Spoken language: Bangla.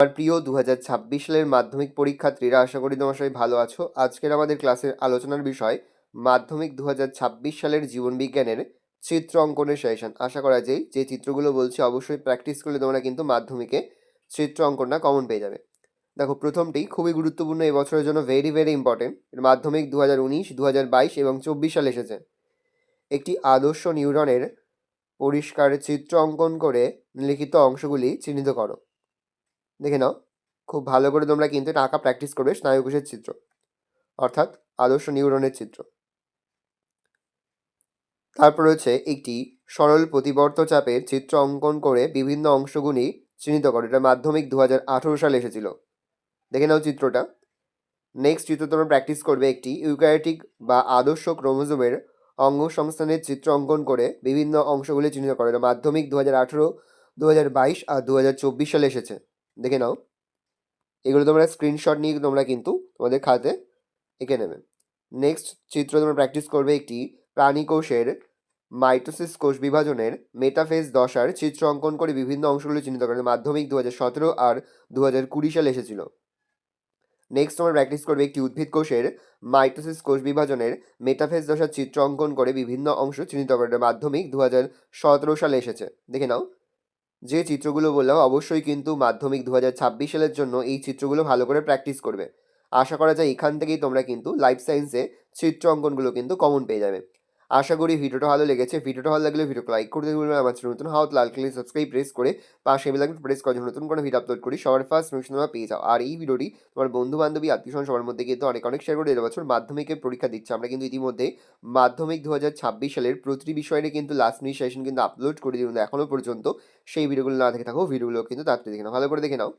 আমার প্রিয় 2026 সালের মাধ্যমিক পরীক্ষার্থীরা, আশা করি তোমরা সবাই ভালো আছো। আজকের আমাদের ক্লাসের আলোচনার বিষয় মাধ্যমিক 2026 সালের জীবন বিজ্ঞানের চিত্র অঙ্কনের সেশন। আশা করা যায় যে চিত্রগুলো বলছি অবশ্যই প্র্যাকটিস করলে তোমরা কিন্তু মাধ্যমিকে চিত্র অঙ্কনটা কমন পেয়ে যাবে। দেখো, প্রথমটি খুবই গুরুত্বপূর্ণ, এই বছরের জন্য ভেরি ভেরি ইম্পর্টেন্ট। মাধ্যমিক 2019, 2022 এবং 24 সালে এসেছে। একটি আদর্শ নিউরনের পরিষ্কার চিত্র অঙ্কন করে লিখিত অংশগুলি চিহ্নিত করো। দেখে নাও, খুব ভালো করে তোমরা কিন্তু এটা আঁকা প্র্যাকটিস করবে। স্নায়ুকোষের চিত্র অর্থাৎ আদর্শ নিউরনের চিত্র। তারপর হচ্ছে একটি সরল প্রতিবর্ত চাপের চিত্র অঙ্কন করে বিভিন্ন অংশগুলি চিহ্নিত করো। এটা মাধ্যমিক 2018 সালে এসেছিল। দেখে নাও চিত্রটা। নেক্সট চিত্র তোমরা প্র্যাকটিস করবে একটি ইউক্যারিওটিক বা আদর্শ ক্রোমোজোমের অঙ্গ সংস্থানের চিত্র অঙ্কন করে বিভিন্ন অংশগুলি চিহ্নিত করো। এটা মাধ্যমিক 2018, 2022 আর 2024 সালে এসেছে। দেখে নাও, এগুলো তোমরা স্ক্রিনশট নিয়ে তোমরা কিন্তু তোমাদের খাতে এঁকে নেবে। নেক্সট চিত্র তোমরা প্র্যাকটিস করবে একটি প্রাণী কোষের মাইটোসিস কোষ বিভাজনের মেটাফেজ দশার চিত্র অঙ্কন করে বিভিন্ন অংশগুলি চিহ্নিত করে। মাধ্যমিক 2017 আর 2020 সালে এসেছিল। নেক্সট তোমরা প্র্যাকটিস করবে একটি উদ্ভিদ কোষের মাইটোসিস কোষ বিভাজনের মেটাফেজ দশার চিত্র অঙ্কন করে বিভিন্ন অংশ চিহ্নিত করে। মাধ্যমিক 2017 সালে এসেছে। দেখে নাও, যে চিত্রগুলো বললাম অবশ্যই কিন্তু মাধ্যমিক 2026 সালের জন্য এই চিত্রগুলো ভালো করে প্র্যাকটিস করবে। আশা করা যায় এখান থেকেই তোমরা কিন্তু লাইফ সায়েন্সে চিত্র অঙ্কনগুলো কিন্তু কমন পেয়ে যাবে। আশা করি ভিডিওটা ভালো লেগেছে। ভিডিওটা ভালো লাগলে ভিডিওকে লাইক করতে ভুলবেন না। আমার চ্যানেল নতুন হাত লাল কালি সাবস্ক্রাইব প্রেস করে পাশে বেল আইকন প্রেস করার জন্য নতুন কোনো ভিডিও আপলোড করি সবার ফার্স্ট নোটিফিকেশন তোমরা পেয়ে যাও। আর এই ভিডিওটি তোমার বন্ধু বান্ধবী আত্মীয়স্বজন সবার মধ্যে কিন্তু অনেক অনেক শেয়ার করে। এবছর মাধ্যমিকের পরীক্ষা দিচ্ছে, আমরা কিন্তু ইতিমধ্যে মাধ্যমিক 2026 সালের প্রতিটি বিষয় নিয়ে কিন্তু লাস্ট মিনিট সেশন কিন্তু আপলোড করে দিই। এখনো পর্যন্ত সেই ভিডিওগুলো না দেখে থাকো, ভিডিওগুলো কিন্তু তাড়াতাড়ি দেখে নাও, ভালো করে দেখে নাও।